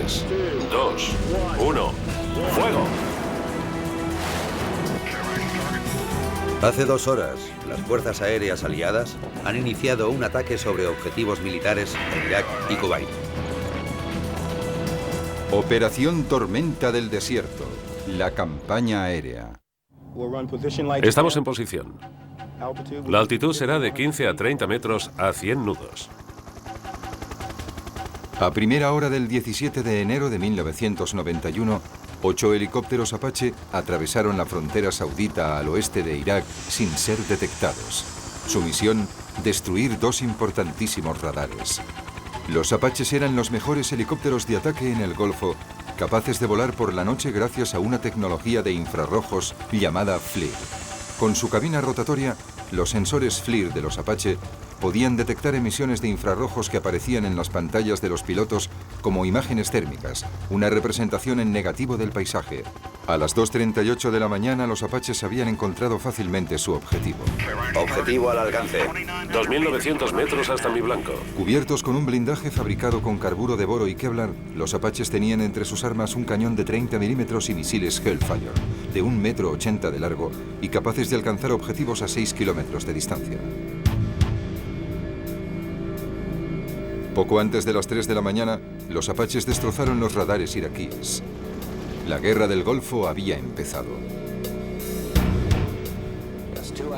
3, 2, 1, ¡fuego! Hace 2 horas, las fuerzas aéreas aliadas han iniciado un ataque sobre objetivos militares en Irak y Kuwait. Operación Tormenta del Desierto, la campaña aérea. Estamos en posición. La altitud será de 15 a 30 metros a 100 nudos. A primera hora del 17 de enero de 1991, 8 helicópteros Apache atravesaron la frontera saudita al oeste de Irak sin ser detectados. Su misión, destruir 2 importantísimos radares. Los Apaches eran los mejores helicópteros de ataque en el Golfo, capaces de volar por la noche gracias a una tecnología de infrarrojos llamada FLIR. Con su cabina rotatoria, los sensores FLIR de los Apache podían detectar emisiones de infrarrojos que aparecían en las pantallas de los pilotos como imágenes térmicas, una representación en negativo del paisaje. A las 2:38 de la mañana, los Apaches habían encontrado fácilmente su objetivo. Objetivo al alcance. 2.900 metros hasta mi blanco. Cubiertos con un blindaje fabricado con carburo de boro y Kevlar, los Apaches tenían entre sus armas un cañón de 30 milímetros y misiles Hellfire, de 1,80 m de largo y capaces de alcanzar objetivos a 6 kilómetros de distancia. Poco antes de las 3 de la mañana, los Apaches destrozaron los radares iraquíes. La guerra del Golfo había empezado.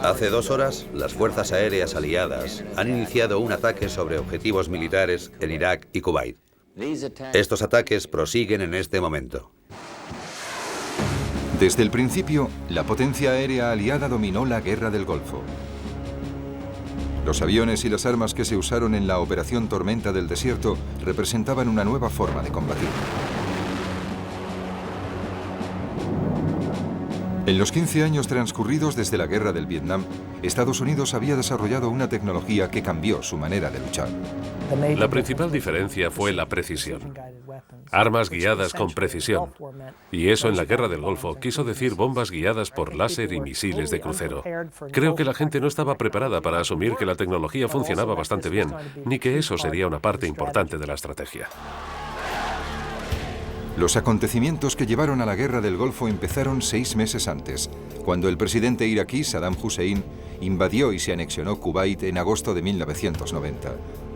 Hace 2 horas, las fuerzas aéreas aliadas han iniciado un ataque sobre objetivos militares en Irak y Kuwait. Estos ataques prosiguen en este momento. Desde el principio, la potencia aérea aliada dominó la guerra del Golfo. Los aviones y las armas que se usaron en la Operación Tormenta del Desierto representaban una nueva forma de combatir. En los 15 años transcurridos desde la Guerra del Vietnam, Estados Unidos había desarrollado una tecnología que cambió su manera de luchar. La principal diferencia fue la precisión. Armas guiadas con precisión. Y eso en la Guerra del Golfo quiso decir bombas guiadas por láser y misiles de crucero. Creo que la gente no estaba preparada para asumir que la tecnología funcionaba bastante bien, ni que eso sería una parte importante de la estrategia. Los acontecimientos que llevaron a la Guerra del Golfo empezaron 6 meses antes, cuando el presidente iraquí Saddam Hussein invadió y se anexionó Kuwait en agosto de 1990.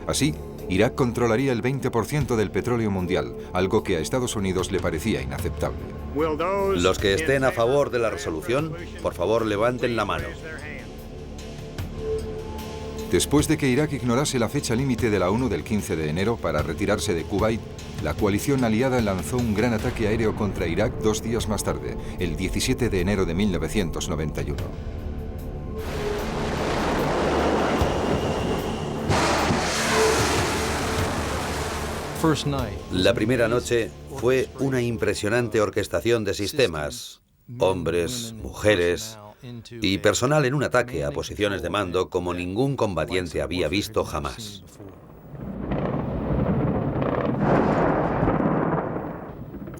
Así, Irak controlaría el 20% del petróleo mundial, algo que a Estados Unidos le parecía inaceptable. Los que estén a favor de la resolución, por favor levanten la mano. Después de que Irak ignorase la fecha límite de la ONU del 15 de enero para retirarse de Kuwait, la coalición aliada lanzó un gran ataque aéreo contra Irak 2 días más tarde, el 17 de enero de 1991. La primera noche fue una impresionante orquestación de sistemas, hombres, mujeres y personal en un ataque a posiciones de mando como ningún combatiente había visto jamás.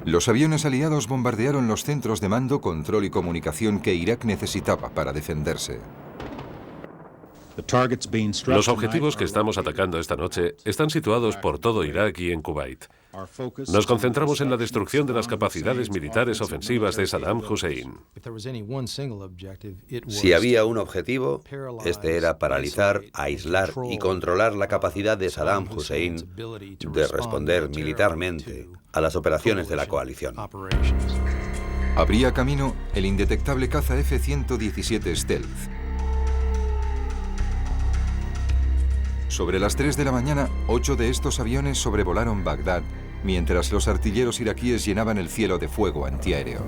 Los aviones aliados bombardearon los centros de mando, control y comunicación que Irak necesitaba para defenderse. Los objetivos que estamos atacando esta noche están situados por todo Irak y en Kuwait. Nos concentramos en la destrucción de las capacidades militares ofensivas de Saddam Hussein. Si había un objetivo, este era paralizar, aislar y controlar la capacidad de Saddam Hussein de responder militarmente a las operaciones de la coalición. Abría camino el indetectable caza F-117 Stealth. Sobre las 3 de la mañana, 8 de estos aviones sobrevolaron Bagdad, mientras los artilleros iraquíes llenaban el cielo de fuego antiaéreo.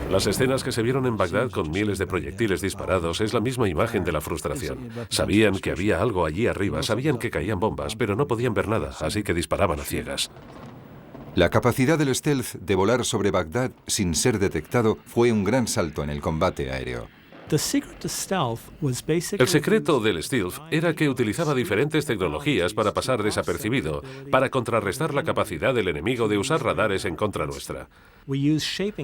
Las escenas que se vieron en Bagdad con miles de proyectiles disparados es la misma imagen de la frustración. Sabían que había algo allí arriba, sabían que caían bombas, pero no podían ver nada, así que disparaban a ciegas. La capacidad del stealth de volar sobre Bagdad sin ser detectado fue un gran salto en el combate aéreo. El secreto del stealth era que utilizaba diferentes tecnologías para pasar desapercibido, para contrarrestar la capacidad del enemigo de usar radares en contra nuestra.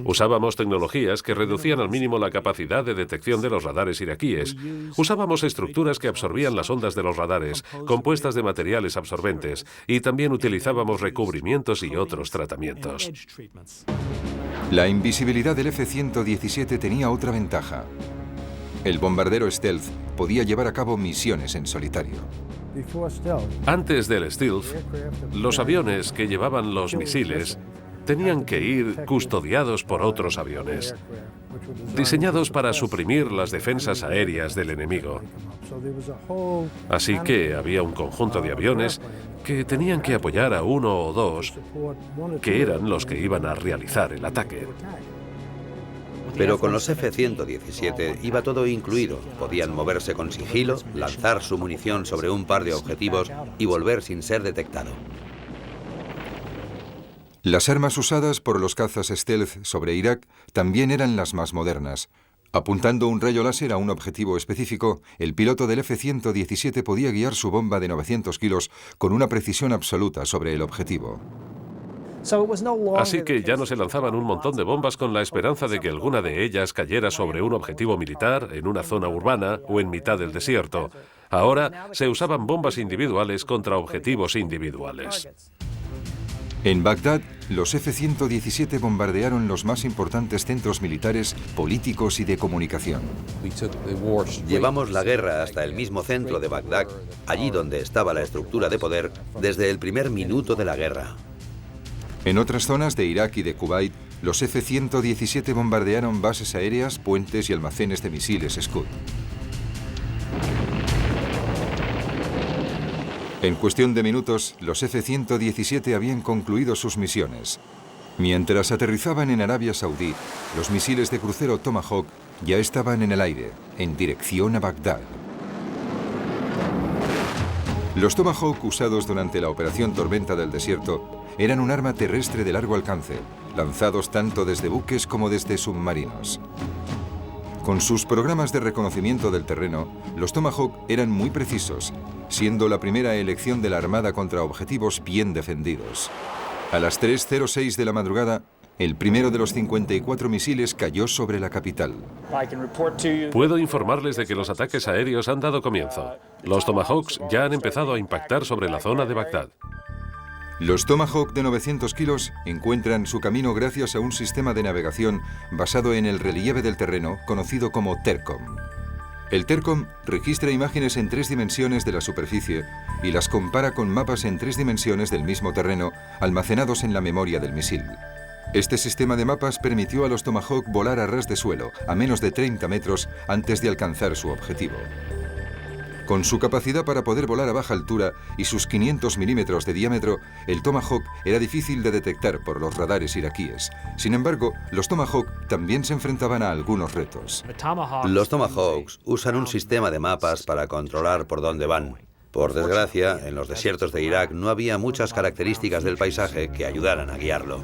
Usábamos tecnologías que reducían al mínimo la capacidad de detección de los radares iraquíes. Usábamos estructuras que absorbían las ondas de los radares, compuestas de materiales absorbentes, y también utilizábamos recubrimientos y otros tratamientos. La invisibilidad del F-117 tenía otra ventaja. El bombardero stealth podía llevar a cabo misiones en solitario. Antes del stealth, los aviones que llevaban los misiles tenían que ir custodiados por otros aviones, diseñados para suprimir las defensas aéreas del enemigo. Así que había un conjunto de aviones que tenían que apoyar a uno o dos, que eran los que iban a realizar el ataque. Pero con los F-117 iba todo incluido. Podían moverse con sigilo, lanzar su munición sobre un par de objetivos y volver sin ser detectado. Las armas usadas por los cazas stealth sobre Irak también eran las más modernas. Apuntando un rayo láser a un objetivo específico, el piloto del F-117 podía guiar su bomba de 900 kilos con una precisión absoluta sobre el objetivo. Así que ya no se lanzaban un montón de bombas con la esperanza de que alguna de ellas cayera sobre un objetivo militar, en una zona urbana o en mitad del desierto. Ahora se usaban bombas individuales contra objetivos individuales. En Bagdad, los F-117 bombardearon los más importantes centros militares, políticos y de comunicación. Llevamos la guerra hasta el mismo centro de Bagdad, allí donde estaba la estructura de poder, desde el primer minuto de la guerra. En otras zonas de Irak y de Kuwait, los F-117 bombardearon bases aéreas, puentes y almacenes de misiles Scud. En cuestión de minutos, los F-117 habían concluido sus misiones. Mientras aterrizaban en Arabia Saudí, los misiles de crucero Tomahawk ya estaban en el aire, en dirección a Bagdad. Los Tomahawk usados durante la Operación Tormenta del Desierto eran un arma terrestre de largo alcance, lanzados tanto desde buques como desde submarinos. Con sus programas de reconocimiento del terreno, los Tomahawk eran muy precisos, siendo la primera elección de la Armada contra objetivos bien defendidos. A las 3:06 de la madrugada, el primero de los 54 misiles cayó sobre la capital. Puedo informarles de que los ataques aéreos han dado comienzo. Los Tomahawks ya han empezado a impactar sobre la zona de Bagdad. Los Tomahawk de 900 kilos encuentran su camino gracias a un sistema de navegación basado en el relieve del terreno conocido como TERCOM. El TERCOM registra imágenes en 3 dimensiones de la superficie y las compara con mapas en 3 dimensiones del mismo terreno almacenados en la memoria del misil. Este sistema de mapas permitió a los Tomahawk volar a ras de suelo, a menos de 30 metros antes de alcanzar su objetivo. Con su capacidad para poder volar a baja altura y sus 500 milímetros de diámetro, el Tomahawk era difícil de detectar por los radares iraquíes. Sin embargo, los Tomahawk también se enfrentaban a algunos retos. Los Tomahawks usan un sistema de mapas para controlar por dónde van. Por desgracia, en los desiertos de Irak no había muchas características del paisaje que ayudaran a guiarlo.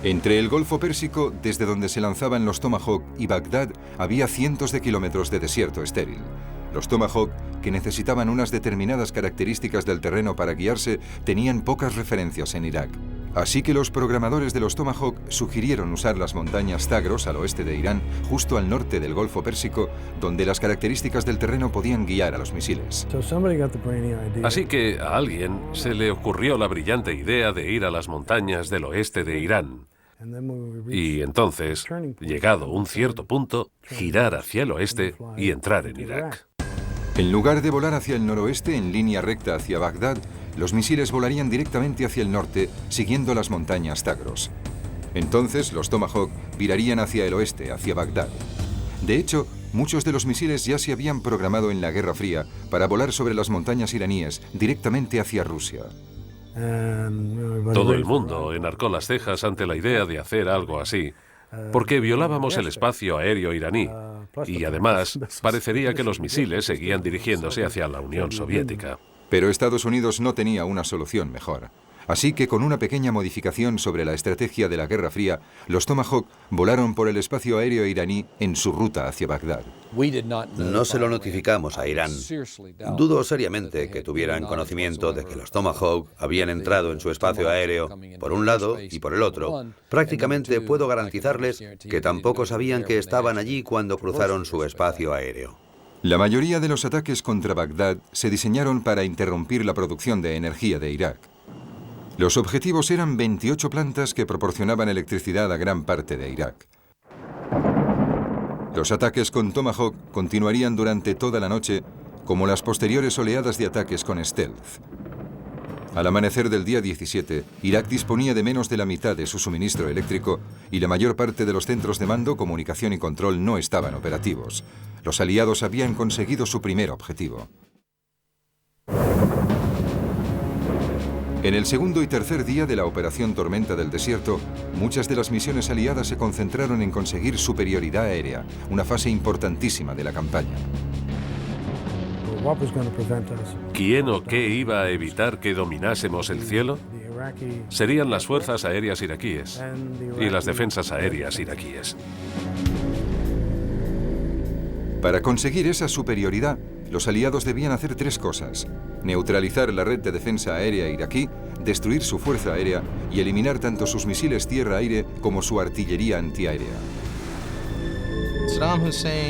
Entre el Golfo Pérsico, desde donde se lanzaban los Tomahawk, y Bagdad, había cientos de kilómetros de desierto estéril. Los Tomahawk, que necesitaban unas determinadas características del terreno para guiarse, tenían pocas referencias en Irak. Así que los programadores de los Tomahawk sugirieron usar las montañas Zagros al oeste de Irán, justo al norte del Golfo Pérsico, donde las características del terreno podían guiar a los misiles. Así que a alguien se le ocurrió la brillante idea de ir a las montañas del oeste de Irán. Y entonces, llegado un cierto punto, girar hacia el oeste y entrar en Irak. En lugar de volar hacia el noroeste en línea recta hacia Bagdad, los misiles volarían directamente hacia el norte, siguiendo las montañas Zagros. Entonces, los Tomahawk virarían hacia el oeste, hacia Bagdad. De hecho, muchos de los misiles ya se habían programado en la Guerra Fría para volar sobre las montañas iraníes, directamente hacia Rusia. Todo el mundo enarcó las cejas ante la idea de hacer algo así, porque violábamos el espacio aéreo iraní, y además parecería que los misiles seguían dirigiéndose hacia la Unión Soviética. Pero Estados Unidos no tenía una solución mejor. Así que con una pequeña modificación sobre la estrategia de la Guerra Fría, los Tomahawk volaron por el espacio aéreo iraní en su ruta hacia Bagdad. No se lo notificamos a Irán. Dudo seriamente que tuvieran conocimiento de que los Tomahawk habían entrado en su espacio aéreo por un lado y por el otro. Prácticamente puedo garantizarles que tampoco sabían que estaban allí cuando cruzaron su espacio aéreo. La mayoría de los ataques contra Bagdad se diseñaron para interrumpir la producción de energía de Irak. Los objetivos eran 28 plantas que proporcionaban electricidad a gran parte de Irak. Los ataques con Tomahawk continuarían durante toda la noche, como las posteriores oleadas de ataques con stealth. Al amanecer del día 17, Irak disponía de menos de la mitad de su suministro eléctrico y la mayor parte de los centros de mando, comunicación y control no estaban operativos. Los aliados habían conseguido su primer objetivo. En el segundo y tercer día de la Operación Tormenta del Desierto, muchas de las misiones aliadas se concentraron en conseguir superioridad aérea, una fase importantísima de la campaña. ¿Quién o qué iba a evitar que dominásemos el cielo? Serían las fuerzas aéreas iraquíes y las defensas aéreas iraquíes. Para conseguir esa superioridad, los aliados debían hacer tres cosas: neutralizar la red de defensa aérea iraquí, destruir su fuerza aérea y eliminar tanto sus misiles tierra-aire como su artillería antiaérea.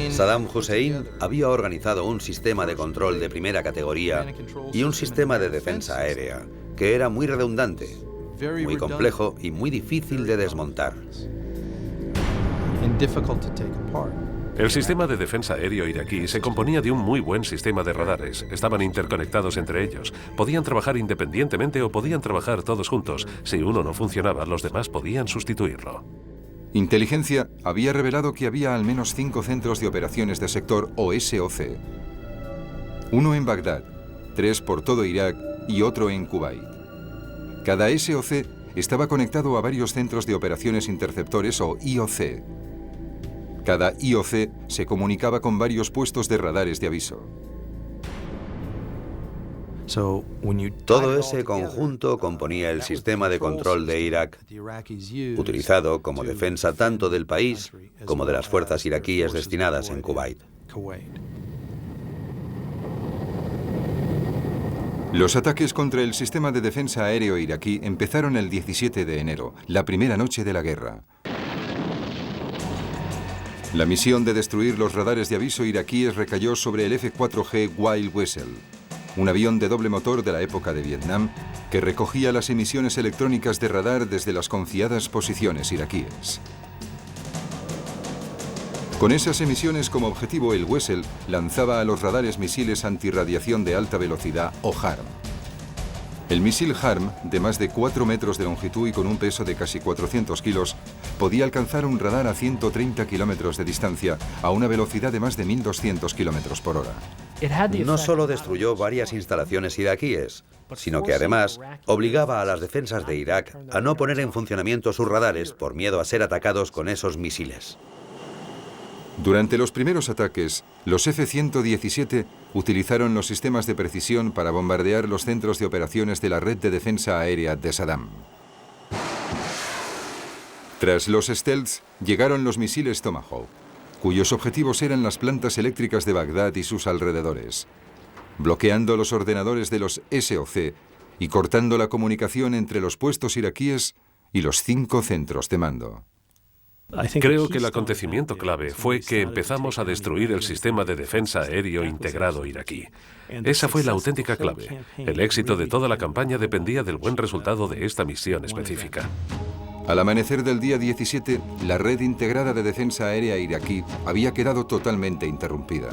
Saddam Hussein había organizado un sistema de control de primera categoría y un sistema de defensa aérea que era muy redundante, muy complejo y muy difícil de desmontar. El sistema de defensa aéreo iraquí se componía de un muy buen sistema de radares. Estaban interconectados entre ellos. Podían trabajar independientemente o podían trabajar todos juntos. Si uno no funcionaba, los demás podían sustituirlo. Inteligencia había revelado que había al menos 5 centros de operaciones de sector o SOC. Uno en Bagdad, 3 por todo Irak y otro en Kuwait. Cada SOC estaba conectado a varios centros de operaciones interceptores o IOC. Cada IOC se comunicaba con varios puestos de radares de aviso. Todo ese conjunto componía el sistema de control de Irak, utilizado como defensa tanto del país como de las fuerzas iraquíes destinadas en Kuwait. Los ataques contra el sistema de defensa aéreo iraquí empezaron el 17 de enero, la primera noche de la guerra. La misión de destruir los radares de aviso iraquíes recayó sobre el F-4G Wild Whistle, un avión de doble motor de la época de Vietnam que recogía las emisiones electrónicas de radar desde las confiadas posiciones iraquíes. Con esas emisiones como objetivo, el Whistle lanzaba a los radares misiles antirradiación de alta velocidad o HARM. El misil HARM, de más de 4 metros de longitud y con un peso de casi 400 kilos, podía alcanzar un radar a 130 kilómetros de distancia a una velocidad de más de 1.200 kilómetros por hora. No solo destruyó varias instalaciones iraquíes, sino que además obligaba a las defensas de Irak a no poner en funcionamiento sus radares por miedo a ser atacados con esos misiles. Durante los primeros ataques, los F-117 utilizaron los sistemas de precisión para bombardear los centros de operaciones de la red de defensa aérea de Saddam. Tras los stealths llegaron los misiles Tomahawk, cuyos objetivos eran las plantas eléctricas de Bagdad y sus alrededores, bloqueando los ordenadores de los SOC y cortando la comunicación entre los puestos iraquíes y los 5 centros de mando. Creo que el acontecimiento clave fue que empezamos a destruir el sistema de defensa aéreo integrado iraquí. Esa fue la auténtica clave. El éxito de toda la campaña dependía del buen resultado de esta misión específica. Al amanecer del día 17, la red integrada de defensa aérea iraquí había quedado totalmente interrumpida.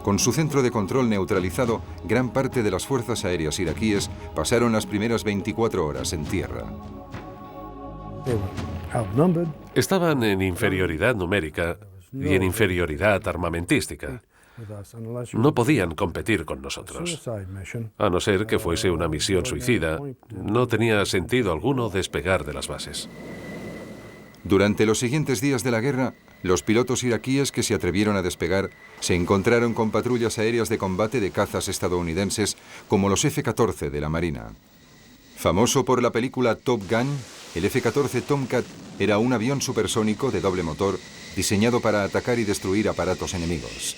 Con su centro de control neutralizado, gran parte de las fuerzas aéreas iraquíes pasaron las primeras 24 horas en tierra. Estaban en inferioridad numérica y en inferioridad armamentística. No podían competir con nosotros. A no ser que fuese una misión suicida, no tenía sentido alguno despegar de las bases. Durante los siguientes días de la guerra, los pilotos iraquíes que se atrevieron a despegar se encontraron con patrullas aéreas de combate de cazas estadounidenses como los F-14 de la Marina. Famoso por la película Top Gun, el F-14 Tomcat era un avión supersónico de doble motor diseñado para atacar y destruir aparatos enemigos.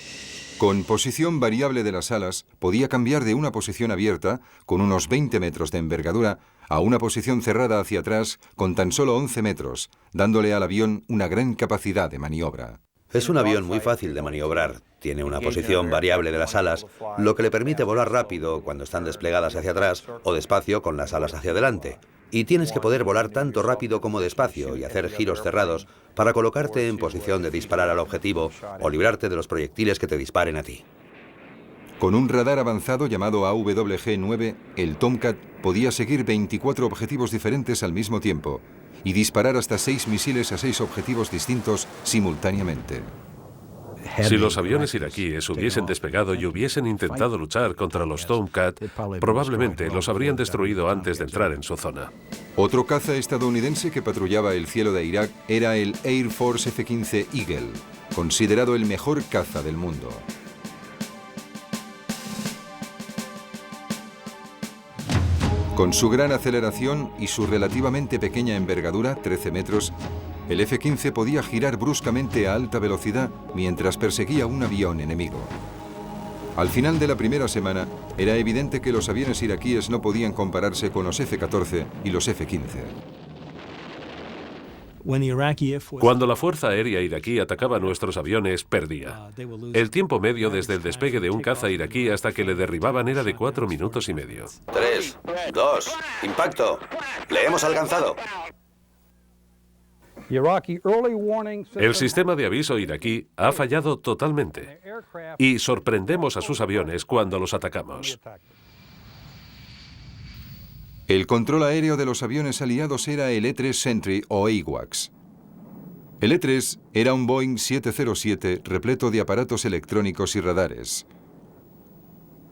Con posición variable de las alas, podía cambiar de una posición abierta, con unos 20 metros de envergadura, a una posición cerrada hacia atrás, con tan solo 11 metros, dándole al avión una gran capacidad de maniobra. Es un avión muy fácil de maniobrar. Tiene una posición variable de las alas, lo que le permite volar rápido cuando están desplegadas hacia atrás o despacio con las alas hacia adelante. Y tienes que poder volar tanto rápido como despacio y hacer giros cerrados para colocarte en posición de disparar al objetivo o librarte de los proyectiles que te disparen a ti. Con un radar avanzado llamado AWG-9, el Tomcat podía seguir 24 objetivos diferentes al mismo tiempo y disparar hasta 6 misiles a 6 objetivos distintos simultáneamente. Si los aviones iraquíes hubiesen despegado y hubiesen intentado luchar contra los Tomcat, probablemente los habrían destruido antes de entrar en su zona. Otro caza estadounidense que patrullaba el cielo de Irak era el Air Force F-15 Eagle, considerado el mejor caza del mundo. Con su gran aceleración y su relativamente pequeña envergadura, 13 metros, el F-15 podía girar bruscamente a alta velocidad mientras perseguía un avión enemigo. Al final de la primera semana, era evidente que los aviones iraquíes no podían compararse con los F-14 y los F-15. Cuando la Fuerza Aérea iraquí atacaba nuestros aviones, perdía. El tiempo medio desde el despegue de un caza iraquí hasta que le derribaban era de 4 minutos y medio. 3, 2, impacto. Le hemos alcanzado. El sistema de aviso iraquí ha fallado totalmente y sorprendemos a sus aviones cuando los atacamos. El control aéreo de los aviones aliados era el E-3 Sentry o AWACS. El E-3 era un Boeing 707 repleto de aparatos electrónicos y radares,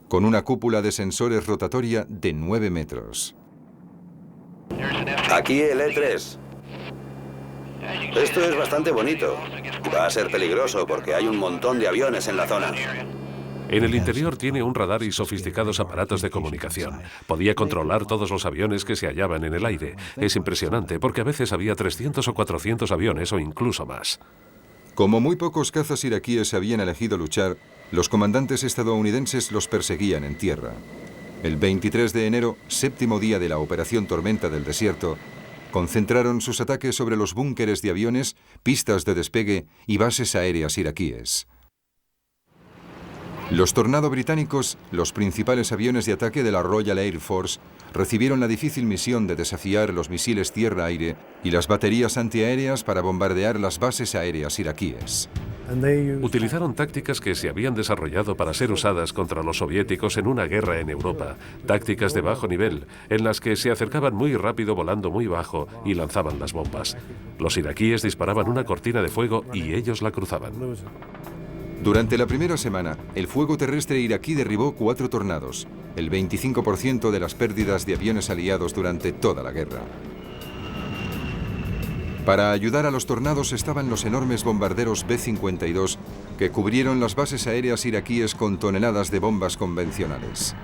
con una cúpula de sensores rotatoria de 9 metros. Aquí el E-3. Esto es bastante bonito. Va a ser peligroso porque hay un montón de aviones en la zona. En el interior tiene un radar y sofisticados aparatos de comunicación. Podía controlar todos los aviones que se hallaban en el aire. Es impresionante porque a veces había 300 o 400 aviones o incluso más. Como muy pocos cazas iraquíes habían elegido luchar, los comandantes estadounidenses los perseguían en tierra. El 23 de enero, séptimo día de la Operación Tormenta del Desierto, concentraron sus ataques sobre los búnkeres de aviones, pistas de despegue y bases aéreas iraquíes. Los Tornado británicos, los principales aviones de ataque de la Royal Air Force, recibieron la difícil misión de desafiar los misiles tierra-aire y las baterías antiaéreas para bombardear las bases aéreas iraquíes. Utilizaron tácticas que se habían desarrollado para ser usadas contra los soviéticos en una guerra en Europa, tácticas de bajo nivel, en las que se acercaban muy rápido volando muy bajo y lanzaban las bombas. Los iraquíes disparaban una cortina de fuego y ellos la cruzaban. Durante la primera semana, el fuego terrestre iraquí derribó 4 Tornados, el 25% de las pérdidas de aviones aliados durante toda la guerra. Para ayudar a los Tornados estaban los enormes bombarderos B-52 que cubrieron las bases aéreas iraquíes con toneladas de bombas convencionales.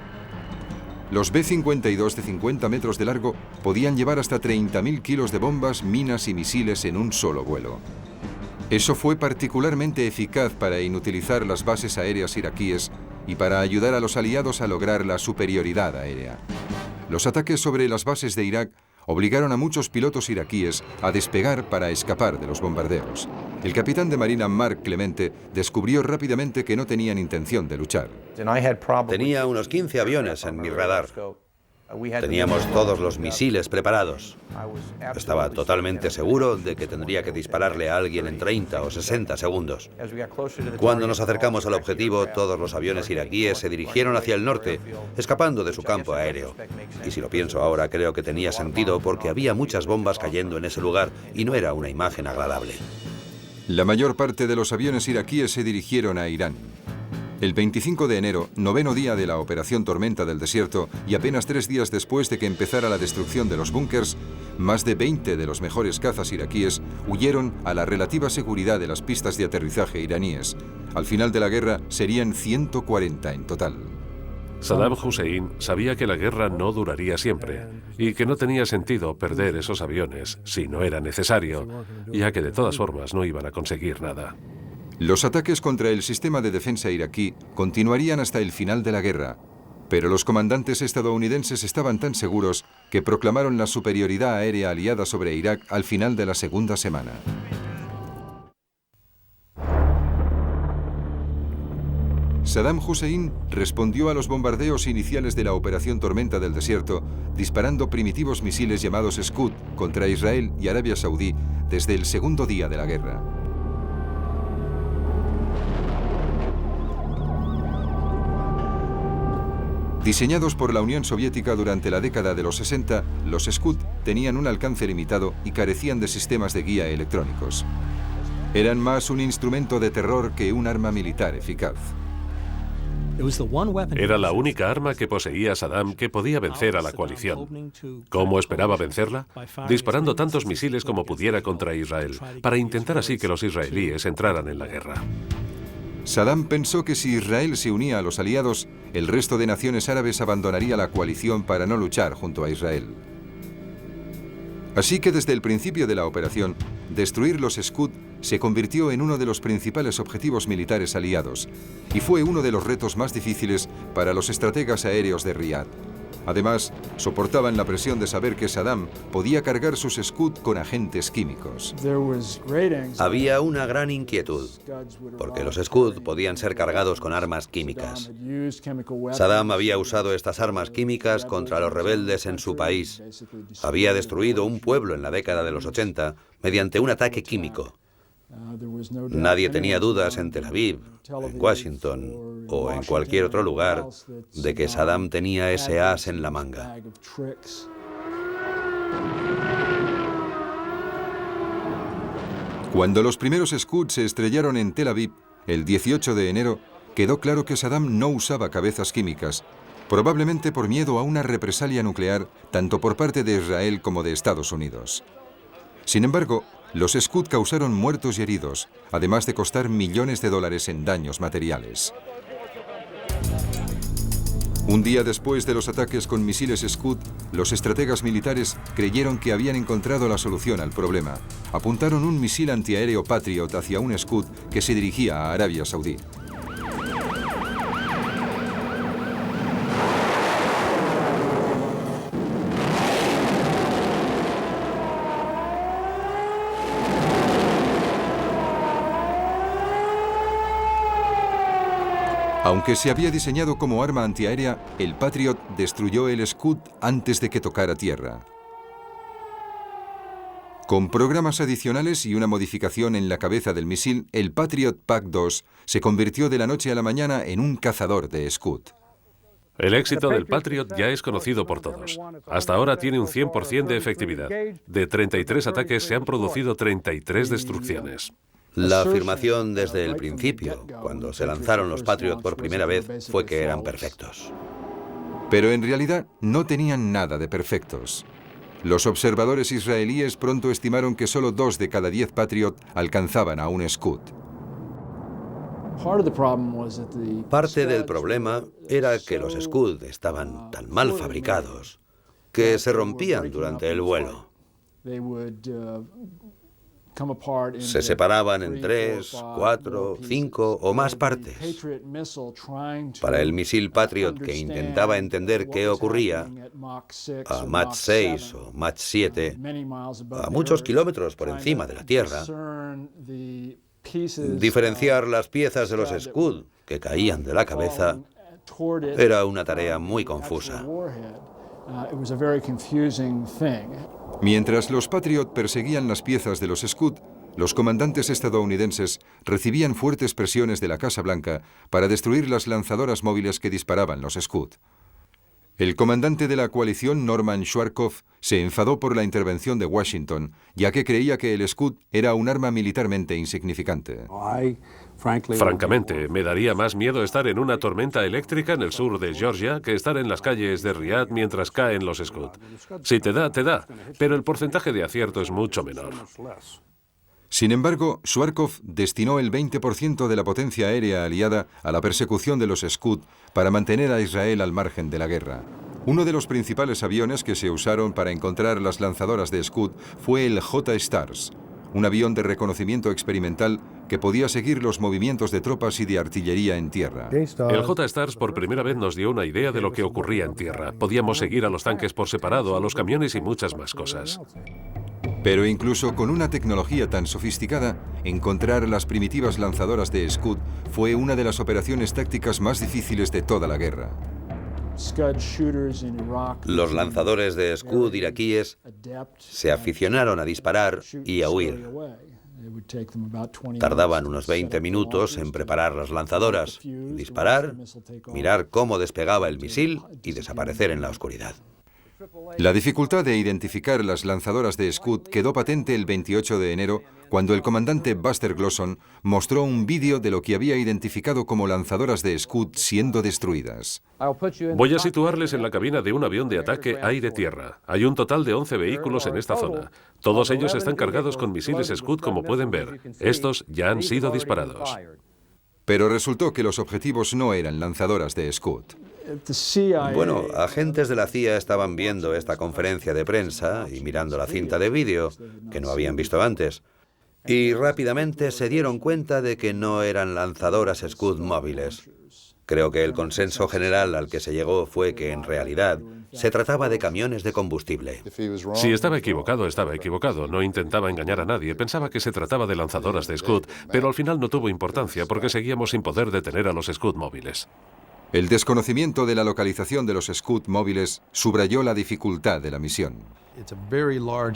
Los B-52 de 50 metros de largo podían llevar hasta 30.000 kilos de bombas, minas y misiles en un solo vuelo. Eso fue particularmente eficaz para inutilizar las bases aéreas iraquíes y para ayudar a los aliados a lograr la superioridad aérea. Los ataques sobre las bases de Irak obligaron a muchos pilotos iraquíes a despegar para escapar de los bombardeos. El capitán de marina Mark Clemente descubrió rápidamente que no tenían intención de luchar. Tenía unos 15 aviones en mi radar. Teníamos todos los misiles preparados. Estaba totalmente seguro de que tendría que dispararle a alguien en 30 o 60 segundos. Cuando nos acercamos al objetivo, todos los aviones iraquíes se dirigieron hacia el norte, escapando de su campo aéreo. Y si lo pienso ahora, creo que tenía sentido porque había muchas bombas cayendo en ese lugar y no era una imagen agradable. La mayor parte de los aviones iraquíes se dirigieron a Irán. El 25 de enero, noveno día de la Operación Tormenta del Desierto y apenas 3 días después de que empezara la destrucción de los búnkers, más de 20 de los mejores cazas iraquíes huyeron a la relativa seguridad de las pistas de aterrizaje iraníes. Al final de la guerra serían 140 en total. Saddam Hussein sabía que la guerra no duraría siempre y que no tenía sentido perder esos aviones si no era necesario, ya que de todas formas no iban a conseguir nada. Los ataques contra el sistema de defensa iraquí continuarían hasta el final de la guerra, pero los comandantes estadounidenses estaban tan seguros que proclamaron la superioridad aérea aliada sobre Irak al final de la segunda semana. Saddam Hussein respondió a los bombardeos iniciales de la Operación Tormenta del Desierto disparando primitivos misiles llamados Scud contra Israel y Arabia Saudí desde el segundo día de la guerra. Diseñados por la Unión Soviética durante la década de los 60, los Scud tenían un alcance limitado y carecían de sistemas de guía electrónicos. Eran más un instrumento de terror que un arma militar eficaz. Era la única arma que poseía Saddam que podía vencer a la coalición. ¿Cómo esperaba vencerla? Disparando tantos misiles como pudiera contra Israel, para intentar así que los israelíes entraran en la guerra. Saddam pensó que si Israel se unía a los aliados, el resto de naciones árabes abandonaría la coalición para no luchar junto a Israel. Así que desde el principio de la operación, destruir los Scud se convirtió en uno de los principales objetivos militares aliados y fue uno de los retos más difíciles para los estrategas aéreos de Riad. Además, soportaban la presión de saber que Saddam podía cargar sus Scud con agentes químicos. Había una gran inquietud, porque los Scud podían ser cargados con armas químicas. Saddam había usado estas armas químicas contra los rebeldes en su país. Había destruido un pueblo en la década de los 80 mediante un ataque químico. Nadie tenía dudas en Tel Aviv, en Washington o en cualquier otro lugar de que Saddam tenía ese as en la manga. Cuando los primeros Scud se estrellaron en Tel Aviv, el 18 de enero, quedó claro que Saddam no usaba cabezas químicas, probablemente por miedo a una represalia nuclear tanto por parte de Israel como de Estados Unidos. Sin embargo, los Scud causaron muertos y heridos, además de costar millones de dólares en daños materiales. Un día después de los ataques con misiles Scud, los estrategas militares creyeron que habían encontrado la solución al problema. Apuntaron un misil antiaéreo Patriot hacia un Scud que se dirigía a Arabia Saudí. Aunque se había diseñado como arma antiaérea, el Patriot destruyó el Scud antes de que tocara tierra. Con programas adicionales y una modificación en la cabeza del misil, el Patriot PAC-2 se convirtió de la noche a la mañana en un cazador de Scud. El éxito del Patriot ya es conocido por todos. Hasta ahora tiene un 100% de efectividad. De 33 ataques se han producido 33 destrucciones. La afirmación desde el principio, cuando se lanzaron los Patriot por primera vez, fue que eran perfectos. Pero en realidad no tenían nada de perfectos. Los observadores israelíes pronto estimaron que solo 2 de cada 10 Patriot alcanzaban a un Scud. Parte del problema era que los Scud estaban tan mal fabricados que se rompían durante el vuelo. Se separaban en 3, 4, 5 o más partes. Para el misil Patriot que intentaba entender qué ocurría, a Mach 6 o Mach 7, a muchos kilómetros por encima de la Tierra, diferenciar las piezas de los Scud que caían de la cabeza era una tarea muy confusa. Mientras los Patriot perseguían las piezas de los Scud, los comandantes estadounidenses recibían fuertes presiones de la Casa Blanca para destruir las lanzadoras móviles que disparaban los Scud. El comandante de la coalición, Norman Schwarzkopf, se enfadó por la intervención de Washington, ya que creía que el Scud era un arma militarmente insignificante. Francamente, me daría más miedo estar en una tormenta eléctrica en el sur de Georgia que estar en las calles de Riad mientras caen los Scud. Si te da, pero el porcentaje de acierto es mucho menor. Sin embargo, Schwarzkopf destinó el 20% de la potencia aérea aliada a la persecución de los Scud para mantener a Israel al margen de la guerra. Uno de los principales aviones que se usaron para encontrar las lanzadoras de Scud fue el J-Stars, un avión de reconocimiento experimental que podía seguir los movimientos de tropas y de artillería en tierra. El J-Stars por primera vez nos dio una idea de lo que ocurría en tierra. Podíamos seguir a los tanques por separado, a los camiones y muchas más cosas. Pero incluso con una tecnología tan sofisticada, encontrar las primitivas lanzadoras de Scud fue una de las operaciones tácticas más difíciles de toda la guerra. Los lanzadores de Scud iraquíes se aficionaron a disparar y a huir. Tardaban unos 20 minutos en preparar las lanzadoras, disparar, mirar cómo despegaba el misil y desaparecer en la oscuridad. La dificultad de identificar las lanzadoras de Scud quedó patente el 28 de enero, cuando el comandante Buster Glosson mostró un vídeo de lo que había identificado como lanzadoras de Scud siendo destruidas. Voy a situarles en la cabina de un avión de ataque aire-tierra. Hay un total de 11 vehículos en esta zona. Todos ellos están cargados con misiles Scud, como pueden ver. Estos ya han sido disparados. Pero resultó que los objetivos no eran lanzadoras de Scud. Bueno, agentes de la CIA estaban viendo esta conferencia de prensa y mirando la cinta de vídeo, que no habían visto antes, y rápidamente se dieron cuenta de que no eran lanzadoras Scud móviles. Creo que el consenso general al que se llegó fue que en realidad se trataba de camiones de combustible. Si estaba equivocado, estaba equivocado. No intentaba engañar a nadie. Pensaba que se trataba de lanzadoras de Scud, pero al final no tuvo importancia porque seguíamos sin poder detener a los Scud móviles. El desconocimiento de la localización de los Scud móviles subrayó la dificultad de la misión.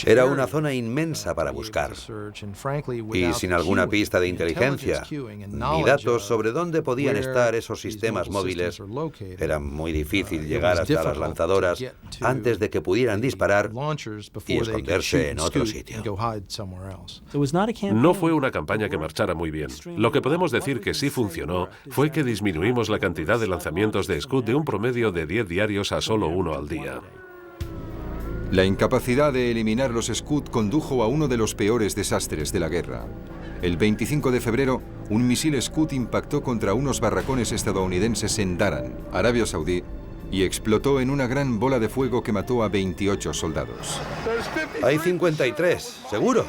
Era una zona inmensa para buscar, y sin alguna pista de inteligencia, ni datos sobre dónde podían estar esos sistemas móviles, era muy difícil llegar hasta las lanzadoras antes de que pudieran disparar y esconderse en otro sitio. No fue una campaña que marchara muy bien. Lo que podemos decir que sí funcionó fue que disminuimos la cantidad de lanzamientos de Scud de un promedio de 10 diarios a solo 1 al día. La incapacidad de eliminar los Scud condujo a uno de los peores desastres de la guerra. El 25 de febrero, un misil Scud impactó contra unos barracones estadounidenses en Daran, Arabia Saudí, y explotó en una gran bola de fuego que mató a 28 soldados. Hay 53, seguro.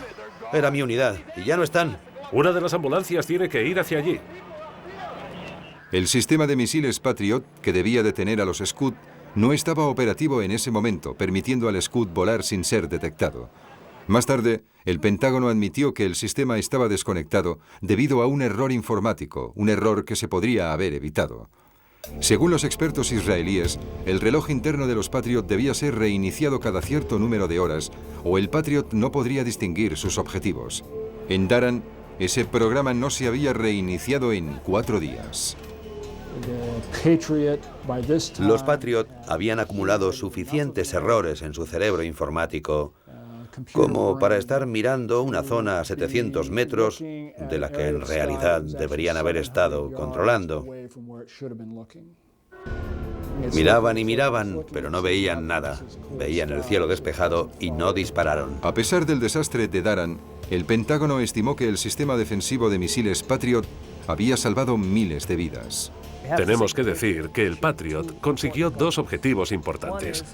Era mi unidad, y ya no están. Una de las ambulancias tiene que ir hacia allí. El sistema de misiles Patriot, que debía detener a los Scud, no estaba operativo en ese momento, permitiendo al Scud volar sin ser detectado. Más tarde, el Pentágono admitió que el sistema estaba desconectado debido a un error informático, un error que se podría haber evitado. Según los expertos israelíes, el reloj interno de los Patriot debía ser reiniciado cada cierto número de horas, o el Patriot no podría distinguir sus objetivos. En Daran, ese programa no se había reiniciado en 4 días. Los Patriot habían acumulado suficientes errores en su cerebro informático como para estar mirando una zona a 700 metros de la que en realidad deberían haber estado controlando. Miraban y miraban, pero no veían nada. Veían el cielo despejado y no dispararon. A pesar del desastre de Daran, el Pentágono estimó que el sistema defensivo de misiles Patriot había salvado miles de vidas. Tenemos que decir que el Patriot consiguió 2 objetivos importantes.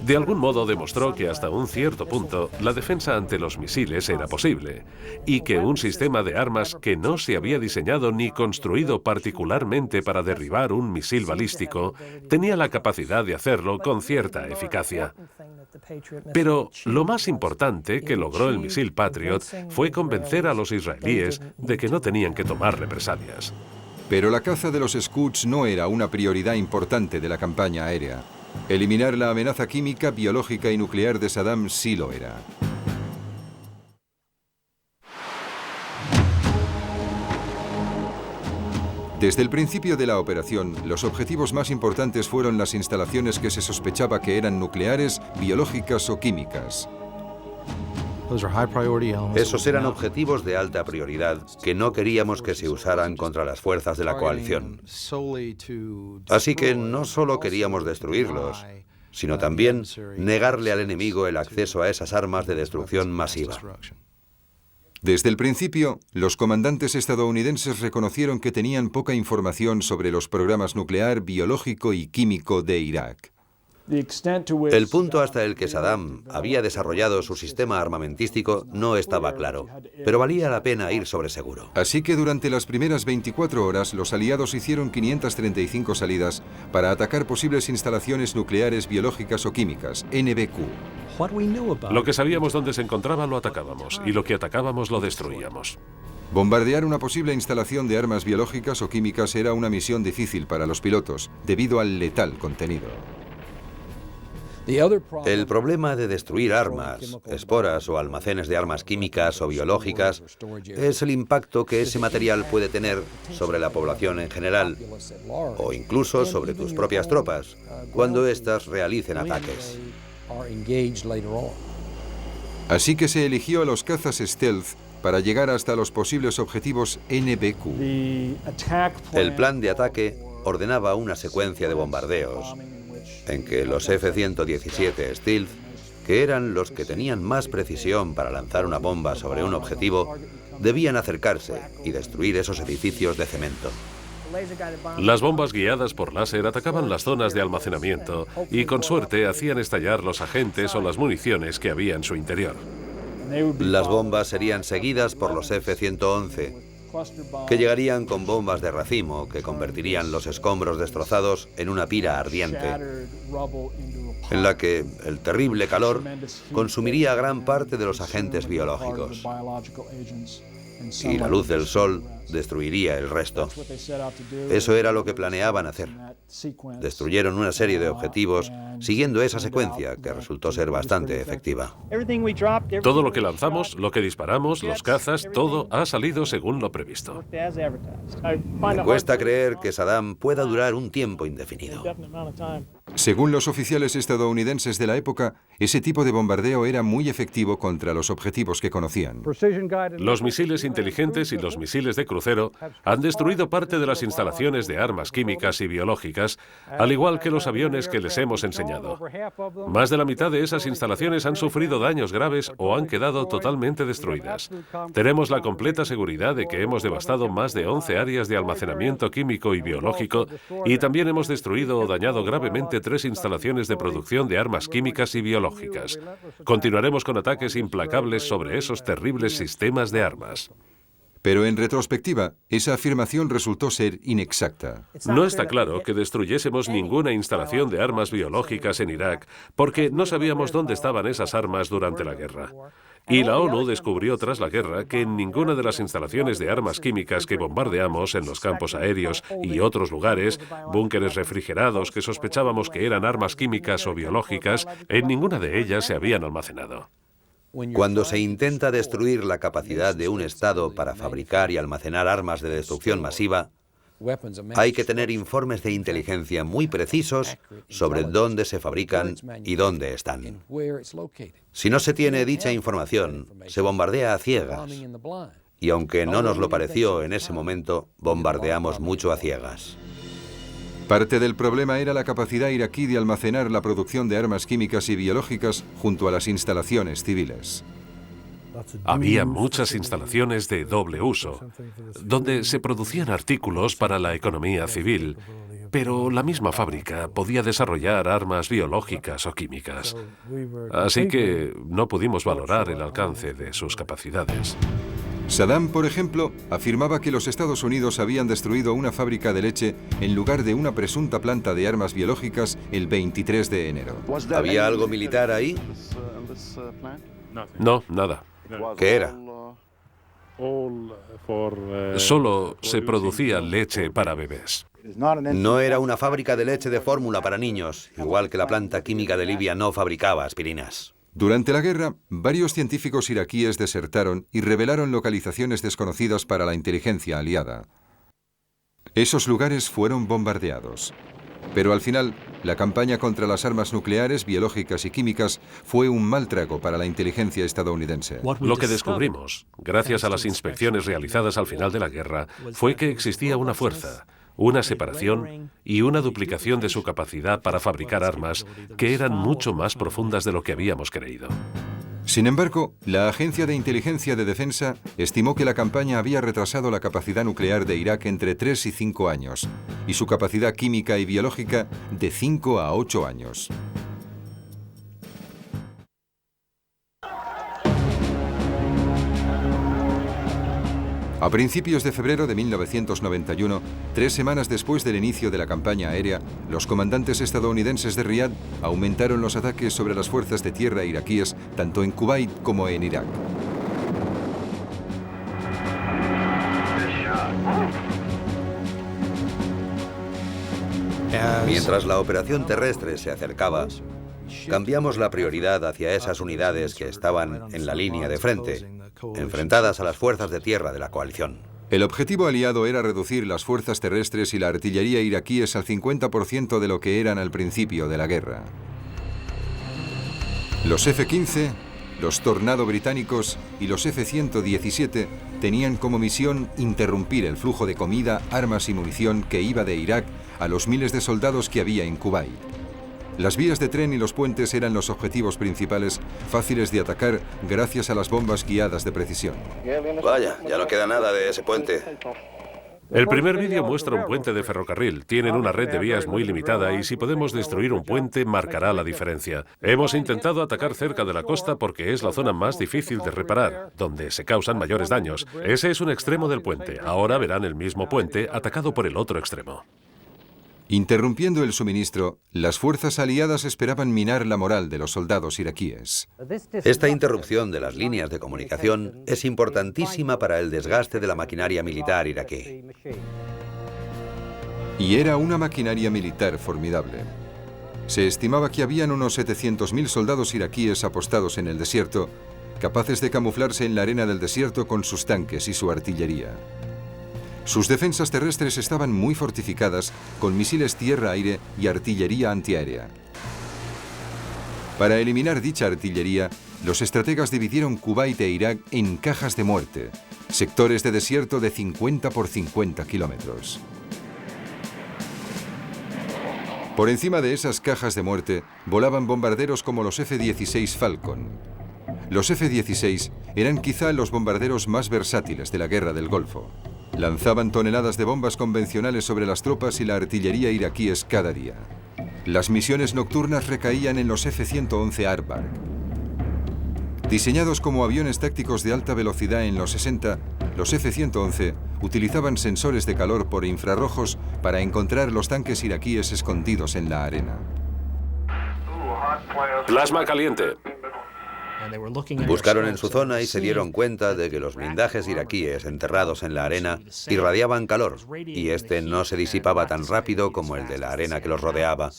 De algún modo demostró que hasta un cierto punto la defensa ante los misiles era posible y que un sistema de armas que no se había diseñado ni construido particularmente para derribar un misil balístico tenía la capacidad de hacerlo con cierta eficacia. Pero lo más importante que logró el misil Patriot fue convencer a los israelíes de que no tenían que tomar represalias. Pero la caza de los Scuds no era una prioridad importante de la campaña aérea. Eliminar la amenaza química, biológica y nuclear de Saddam sí lo era. Desde el principio de la operación, los objetivos más importantes fueron las instalaciones que se sospechaba que eran nucleares, biológicas o químicas. Esos eran objetivos de alta prioridad que no queríamos que se usaran contra las fuerzas de la coalición. Así que no solo queríamos destruirlos, sino también negarle al enemigo el acceso a esas armas de destrucción masiva. Desde el principio, los comandantes estadounidenses reconocieron que tenían poca información sobre los programas nuclear, biológico y químico de Irak. El punto hasta el que Saddam había desarrollado su sistema armamentístico no estaba claro, pero valía la pena ir sobre seguro. Así que durante las primeras 24 horas, los aliados hicieron 535 salidas para atacar posibles instalaciones nucleares, biológicas o químicas, NBQ. Lo que sabíamos dónde se encontraba lo atacábamos, y lo que atacábamos lo destruíamos. Bombardear una posible instalación de armas biológicas o químicas era una misión difícil para los pilotos, debido al letal contenido. El problema de destruir armas, esporas o almacenes de armas químicas o biológicas es el impacto que ese material puede tener sobre la población en general o incluso sobre tus propias tropas cuando éstas realicen ataques. Así que se eligió a los cazas stealth para llegar hasta los posibles objetivos NBQ. El plan de ataque ordenaba una secuencia de bombardeos en que los F-117 Stealth, que eran los que tenían más precisión para lanzar una bomba sobre un objetivo, debían acercarse y destruir esos edificios de cemento. Las bombas guiadas por láser atacaban las zonas de almacenamiento y con suerte hacían estallar los agentes o las municiones que había en su interior. Las bombas serían seguidas por los F-111, que llegarían con bombas de racimo que convertirían los escombros destrozados en una pira ardiente, en la que el terrible calor consumiría gran parte de los agentes biológicos. Y la luz del sol destruiría el resto. Eso era lo que planeaban hacer. Destruyeron una serie de objetivos siguiendo esa secuencia, que resultó ser bastante efectiva. Todo lo que lanzamos, lo que disparamos, los cazas, todo ha salido según lo previsto. Me cuesta creer que Saddam pueda durar un tiempo indefinido. Según los oficiales estadounidenses de la época, ese tipo de bombardeo era muy efectivo contra los objetivos que conocían. Los misiles inteligentes y los misiles de crucero han destruido parte de las instalaciones de armas químicas y biológicas, al igual que los aviones que les hemos enseñado. Más de la mitad de esas instalaciones han sufrido daños graves o han quedado totalmente destruidas. Tenemos la completa seguridad de que hemos devastado más de 11 áreas de almacenamiento químico y biológico y también hemos destruido o dañado gravemente 3 instalaciones de producción de armas químicas y biológicas. Continuaremos con ataques implacables sobre esos terribles sistemas de armas. Pero en retrospectiva, esa afirmación resultó ser inexacta. No está claro que destruyésemos ninguna instalación de armas biológicas en Irak, porque no sabíamos dónde estaban esas armas durante la guerra. Y la ONU descubrió tras la guerra que en ninguna de las instalaciones de armas químicas que bombardeamos en los campos aéreos y otros lugares, búnkeres refrigerados que sospechábamos que eran armas químicas o biológicas, en ninguna de ellas se habían almacenado. Cuando se intenta destruir la capacidad de un Estado para fabricar y almacenar armas de destrucción masiva, hay que tener informes de inteligencia muy precisos sobre dónde se fabrican y dónde están. Si no se tiene dicha información, se bombardea a ciegas. Y aunque no nos lo pareció en ese momento, bombardeamos mucho a ciegas. Parte del problema era la capacidad iraquí de almacenar la producción de armas químicas y biológicas junto a las instalaciones civiles. Había muchas instalaciones de doble uso, donde se producían artículos para la economía civil, pero la misma fábrica podía desarrollar armas biológicas o químicas. Así que no pudimos valorar el alcance de sus capacidades. Saddam, por ejemplo, afirmaba que los Estados Unidos habían destruido una fábrica de leche en lugar de una presunta planta de armas biológicas el 23 de enero. ¿Había algo militar ahí? No, nada. ¿Qué era? Solo se producía leche para bebés. No era una fábrica de leche de fórmula para niños, igual que la planta química de Libia no fabricaba aspirinas. Durante la guerra, varios científicos iraquíes desertaron y revelaron localizaciones desconocidas para la inteligencia aliada. Esos lugares fueron bombardeados. Pero al final, la campaña contra las armas nucleares, biológicas y químicas fue un mal trago para la inteligencia estadounidense. Lo que descubrimos, gracias a las inspecciones realizadas al final de la guerra, fue que existía una fuerza, una separación y una duplicación de su capacidad para fabricar armas que eran mucho más profundas de lo que habíamos creído. Sin embargo, la Agencia de Inteligencia de Defensa estimó que la campaña había retrasado la capacidad nuclear de Irak entre 3 y 5 años, y su capacidad química y biológica de 5 a 8 años. A principios de febrero de 1991, 3 semanas después del inicio de la campaña aérea, los comandantes estadounidenses de Riad aumentaron los ataques sobre las fuerzas de tierra iraquíes tanto en Kuwait como en Irak. Mientras la operación terrestre se acercaba, cambiamos la prioridad hacia esas unidades que estaban en la línea de frente, enfrentadas a las fuerzas de tierra de la coalición. El objetivo aliado era reducir las fuerzas terrestres y la artillería iraquíes al 50% de lo que eran al principio de la guerra. Los F-15, los Tornado británicos y los F-117 tenían como misión interrumpir el flujo de comida, armas y munición que iba de Irak a los miles de soldados que había en Kuwait. Las vías de tren y los puentes eran los objetivos principales, fáciles de atacar gracias a las bombas guiadas de precisión. Vaya, ya no queda nada de ese puente. El primer vídeo muestra un puente de ferrocarril. Tienen una red de vías muy limitada y si podemos destruir un puente marcará la diferencia. Hemos intentado atacar cerca de la costa porque es la zona más difícil de reparar, donde se causan mayores daños. Ese es un extremo del puente. Ahora verán el mismo puente atacado por el otro extremo. Interrumpiendo el suministro, las fuerzas aliadas esperaban minar la moral de los soldados iraquíes. Esta interrupción de las líneas de comunicación es importantísima para el desgaste de la maquinaria militar iraquí. Y era una maquinaria militar formidable. Se estimaba que habían unos 700.000 soldados iraquíes apostados en el desierto, capaces de camuflarse en la arena del desierto con sus tanques y su artillería. Sus defensas terrestres estaban muy fortificadas con misiles tierra-aire y artillería antiaérea. Para eliminar dicha artillería, los estrategas dividieron Kuwait e Irak en cajas de muerte, sectores de desierto de 50 por 50 kilómetros. Por encima de esas cajas de muerte volaban bombarderos como los F-16 Falcon. Los F-16 eran quizá los bombarderos más versátiles de la Guerra del Golfo. Lanzaban toneladas de bombas convencionales sobre las tropas y la artillería iraquíes cada día. Las misiones nocturnas recaían en los F-111 Aardvark. Diseñados como aviones tácticos de alta velocidad en los 60, los F-111 utilizaban sensores de calor por infrarrojos para encontrar los tanques iraquíes escondidos en la arena. Plasma caliente. Buscaron en su zona y se dieron cuenta de que los blindajes iraquíes enterrados en la arena irradiaban calor, y este no se disipaba tan rápido como el de la arena que los rodeaba.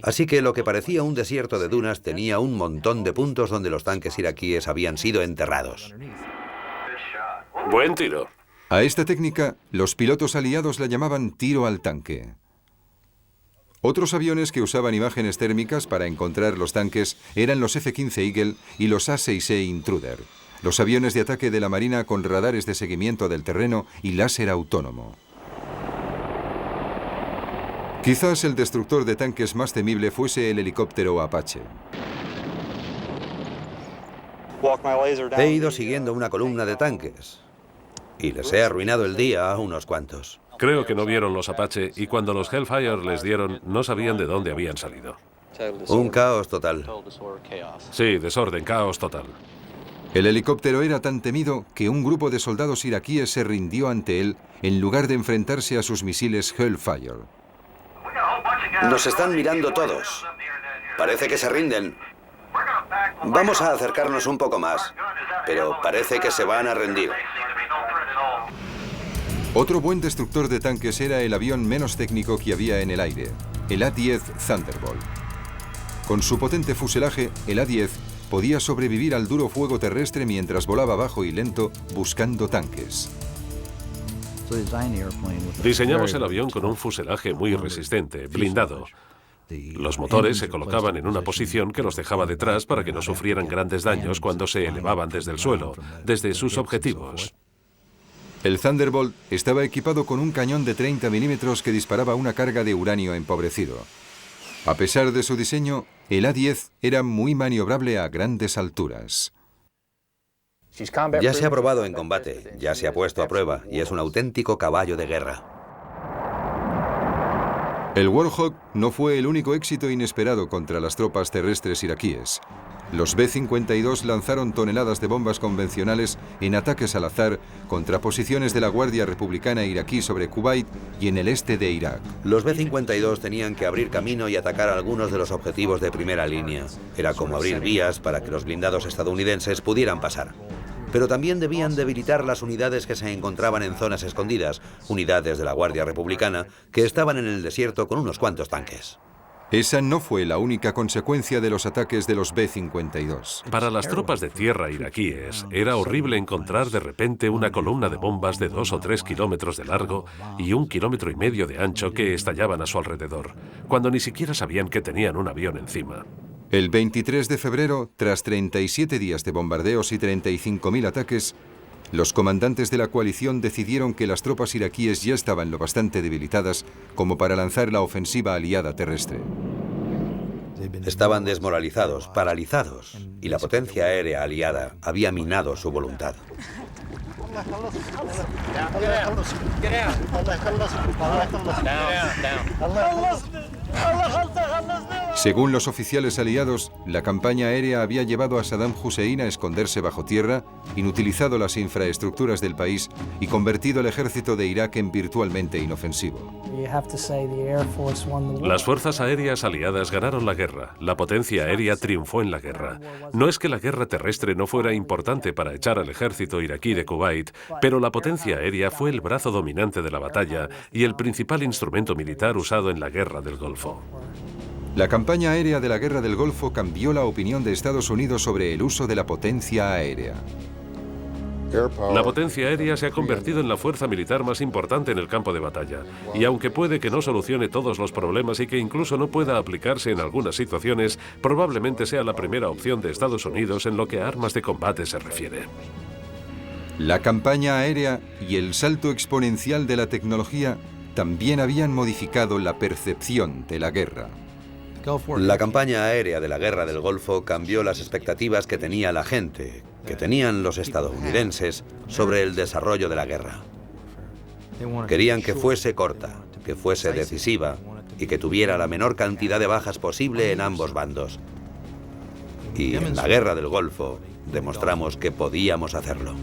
Así que lo que parecía un desierto de dunas tenía un montón de puntos donde los tanques iraquíes habían sido enterrados. Buen tiro. A esta técnica, los pilotos aliados la llamaban tiro al tanque. Otros aviones que usaban imágenes térmicas para encontrar los tanques eran los F-15 Eagle y los A-6E Intruder, los aviones de ataque de la Marina con radares de seguimiento del terreno y láser autónomo. Quizás el destructor de tanques más temible fuese el helicóptero Apache. He ido siguiendo una columna de tanques y les he arruinado el día a unos cuantos. Creo que no vieron los Apache y cuando los Hellfire les dieron, no sabían de dónde habían salido. Un caos total. Sí, desorden, caos total. El helicóptero era tan temido que un grupo de soldados iraquíes se rindió ante él en lugar de enfrentarse a sus misiles Hellfire. Nos están mirando todos. Parece que se rinden. Vamos a acercarnos un poco más, pero parece que se van a rendir. Otro buen destructor de tanques era el avión menos técnico que había en el aire, el A-10 Thunderbolt. Con su potente fuselaje, el A-10 podía sobrevivir al duro fuego terrestre mientras volaba bajo y lento buscando tanques. Diseñamos el avión con un fuselaje muy resistente, blindado. Los motores se colocaban en una posición que los dejaba detrás para que no sufrieran grandes daños cuando se elevaban desde el suelo, desde sus objetivos. El Thunderbolt estaba equipado con un cañón de 30 milímetros que disparaba una carga de uranio empobrecido. A pesar de su diseño, el A-10 era muy maniobrable a grandes alturas. Ya se ha probado en combate, ya se ha puesto a prueba y es un auténtico caballo de guerra. El Warhawk no fue el único éxito inesperado contra las tropas terrestres iraquíes. Los B-52 lanzaron toneladas de bombas convencionales en ataques al azar contra posiciones de la Guardia Republicana iraquí sobre Kuwait y en el este de Irak. Los B-52 tenían que abrir camino y atacar algunos de los objetivos de primera línea. Era como abrir vías para que los blindados estadounidenses pudieran pasar. Pero también debían debilitar las unidades que se encontraban en zonas escondidas, unidades de la Guardia Republicana que estaban en el desierto con unos cuantos tanques. Esa no fue la única consecuencia de los ataques de los B-52. Para las tropas de tierra iraquíes, era horrible encontrar de repente una columna de bombas de 2 o 3 kilómetros de largo y 1,5 kilómetros de ancho que estallaban a su alrededor, cuando ni siquiera sabían que tenían un avión encima. El 23 de febrero, tras 37 días de bombardeos y 35.000 ataques, los comandantes de la coalición decidieron que las tropas iraquíes ya estaban lo bastante debilitadas como para lanzar la ofensiva aliada terrestre. Estaban desmoralizados, paralizados, y la potencia aérea aliada había minado su voluntad. Según los oficiales aliados, la campaña aérea había llevado a Saddam Hussein a esconderse bajo tierra, inutilizado las infraestructuras del país y convertido el ejército de Irak en virtualmente inofensivo. Las fuerzas aéreas aliadas ganaron la guerra. La potencia aérea triunfó en la guerra. No es que la guerra terrestre no fuera importante para echar al ejército iraquí de Kuwait, pero la potencia aérea fue el brazo dominante de la batalla y el principal instrumento militar usado en la guerra del Golfo. La campaña aérea de la Guerra del Golfo cambió la opinión de Estados Unidos sobre el uso de la potencia aérea. La potencia aérea se ha convertido en la fuerza militar más importante en el campo de batalla. Y aunque puede que no solucione todos los problemas y que incluso no pueda aplicarse en algunas situaciones, probablemente sea la primera opción de Estados Unidos en lo que a armas de combate se refiere. La campaña aérea y el salto exponencial de la tecnología también habían modificado la percepción de la guerra. La campaña aérea de la Guerra del Golfo cambió las expectativas que tenía la gente, que tenían los estadounidenses, sobre el desarrollo de la guerra. Querían que fuese corta, que fuese decisiva y que tuviera la menor cantidad de bajas posible en ambos bandos. Y en la Guerra del Golfo demostramos que podíamos hacerlo.